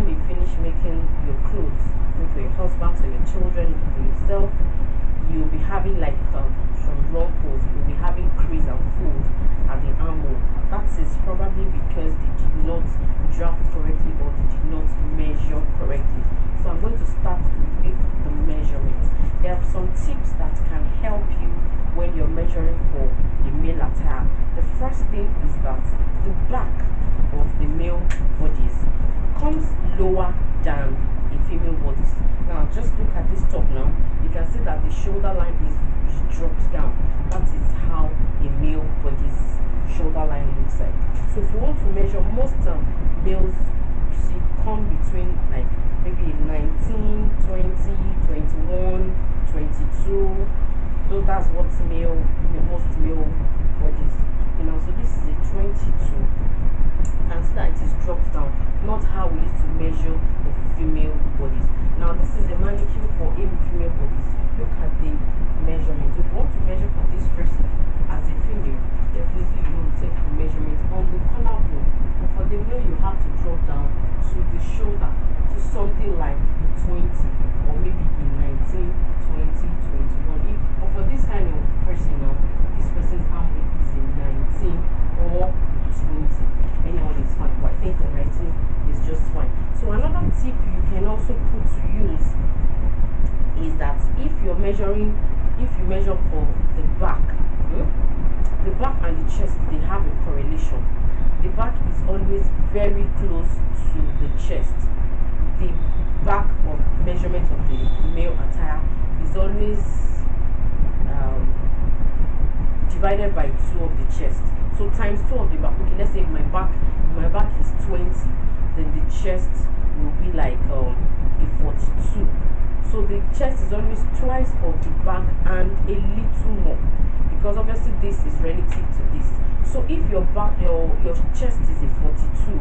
time you finish making your clothes, for your husband or your children, for yourself, you'll be having like some wrinkles, you'll be having crease and fold at the armhole. That is probably because they did not draft correctly or they did not measure correctly. So I'm going to start with the measurements. There are some tips that can help you when you're measuring for a male attire. The first thing is that the back of the male bodies comes lower than a female bodies. Now just look at this top now. You can see that the shoulder line is drops down. That is how a male body's shoulder line looks like. So if you want to measure, most males you see come between like maybe 19, 20, 21, 22. So that's what most male bodies. So this is a 22. And see that it is dropped down, not how we used to measure the female bodies. Now this is a mannequin for female bodies. Look at the measurement. If you want to measure for this person as a female, definitely you will take the measurement on the collarbone. For the male, you have to drop down to the shoulder to something like 20 or maybe a 19, 20, 21. Or for this kind of person now, this person's arm width is a 19 or 20. Anyone is fine, but I think the 19 is just fine. So another tip you can also put to use is that if you measure for the back, the back and the chest, they have a correlation. The back is always very close to the chest. The back of measurement of the male attire is always divided by 2 of the chest. So times 2 of the back. Okay, let's say my back is 20, then the chest will be like a 42. So the chest is always twice of the back and a little more, because obviously this is relative to this. So if your chest is a 42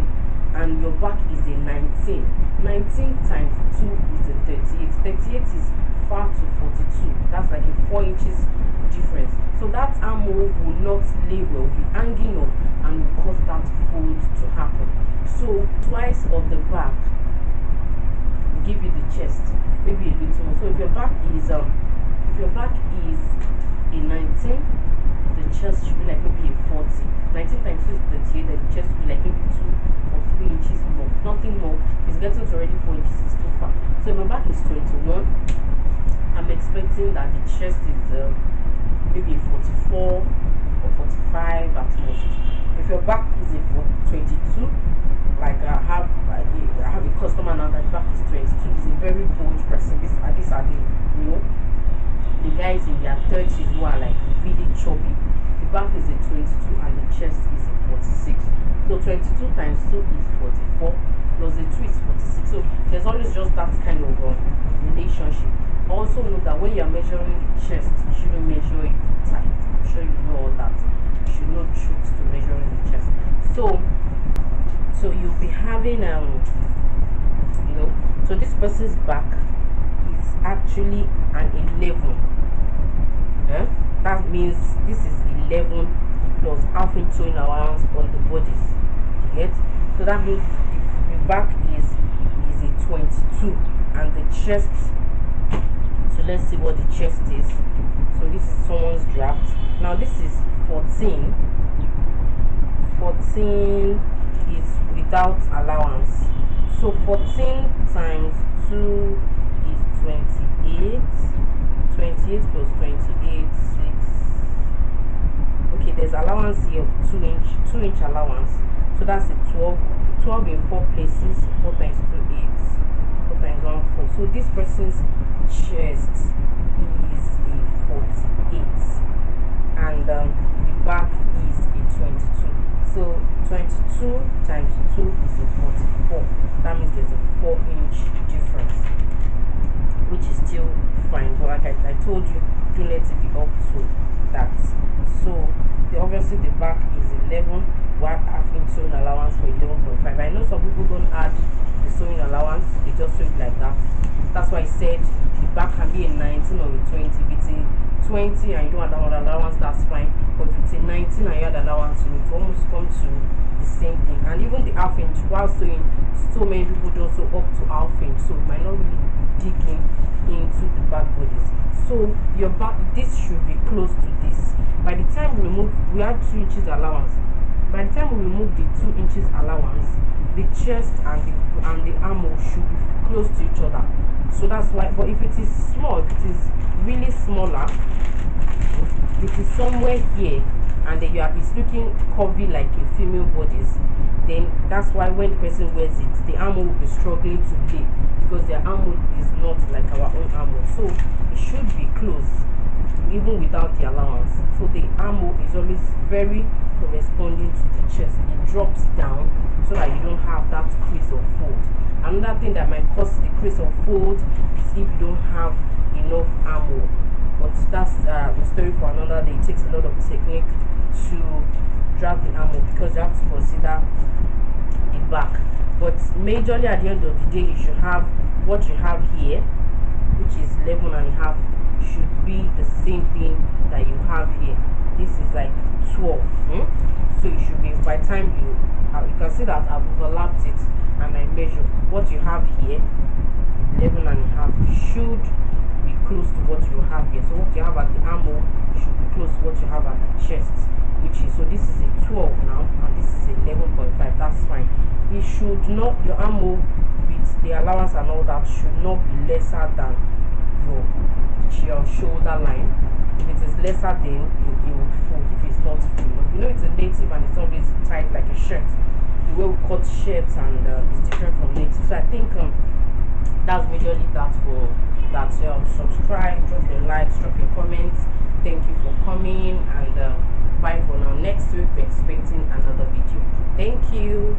and your back is a 19, 19 times 2 is a 38. 38 is far to 42. That's like a 4 inches difference. So that armhole will not lay well, will be hanging up and will cause that fold to happen. So twice of the back will give you the chest, maybe a little more. So if your back is a 19, the chest should be like maybe a 40. 19 times 2 is 38, then the chest should be like maybe 2 or 3 inches more. Nothing more. It's getting to already 4 inches, it's too far. So if my back is 21, I'm expecting that the chest is maybe a 44 or 45 at most. If your back is a 22, like I have a customer now that back is 22, is a very bold person. These are the guys in their 30s who are like really chubby. The back is a 22 and the chest is a 46. So 22 times 2 is 44 plus the 2 is 46. So there's always just that kind of relationship. Also know that when you're measuring the chest, you shouldn't measure it tight. I'm sure you know all that. You should know tricks to measuring the chest. So you'll be having so this person's back is actually an 11. That means this is 11 plus half inch sewing allowance on the bodies. You get? So that means the back is a 22 and the chest. So let's see what the chest is. So this is someone's draft. Now this is 14. 14 is without allowance. So 14 times 2 is 28. 28 plus 28, 6. Okay, there's allowance here of 2 inch allowance. So that's a 12. 12 in 4 places. 4 times 2, 8. 4 times 1, 4. So this person's chest is a 48 and the back is a 22. So 22 times 2 is a 44. That means there's a 4-inch difference, which is still fine. But like I told you, don't let it be up to that. So obviously the back is 11. We're having sewing allowance for 11.5. I know some people don't add the sewing allowance, they just sew it like that. That's why I said the back can be a 19 or a 20. If it's a 20 and you don't add allowance, that's fine. But if it's a 19 and you add allowance, you will almost come to the same thing. And even the half inch, while sewing so many people do so up to our frame, so it might not really dig into the back bodies. So your back, this should be close to this. By the time we remove, we have 2 inches allowance. By the time we remove the 2 inches allowance, the chest and the armhole should be close to each other. So that's why. But if it is small, if it is really smaller, if it is somewhere here and then it's looking curvy like a female bodies, then that's why when the person wears it, the armhole will be struggling to lay, because their armhole is not like our own armhole. So it should be close even without the allowance. So the armhole is always very corresponding to the chest. It drops down so that you don't have that crease or fold. Another thing that might cause the crease or fold is if you don't have enough armhole. But that's a story for another day. It takes a lot of technique to drag the armhole, because you have to consider the back. But majorly at the end of the day, you should have what you have here, which is 11.5, should be the same thing that you have here. This is like 12. So you should be, by the time you can see that I've overlapped it and I measure what you have here, 11.5 should be close to what you have here. So what you have at the armhole should be close to what you have at the chest, which is, so this is a 12 now and this is 11.5. That's fine. It should not, your armhole with the allowance and all that should not be lesser than your shoulder line. If it is lesser, then it will fold. If it's not full, you know, it's a native and it's always tight like a shirt. The way we cut shirts and it's different from native. So I think that's majorly that for that. Subscribe, drop your likes, drop your comments. Thank you for coming, and bye for now. Next week we're expecting another video. Thank you.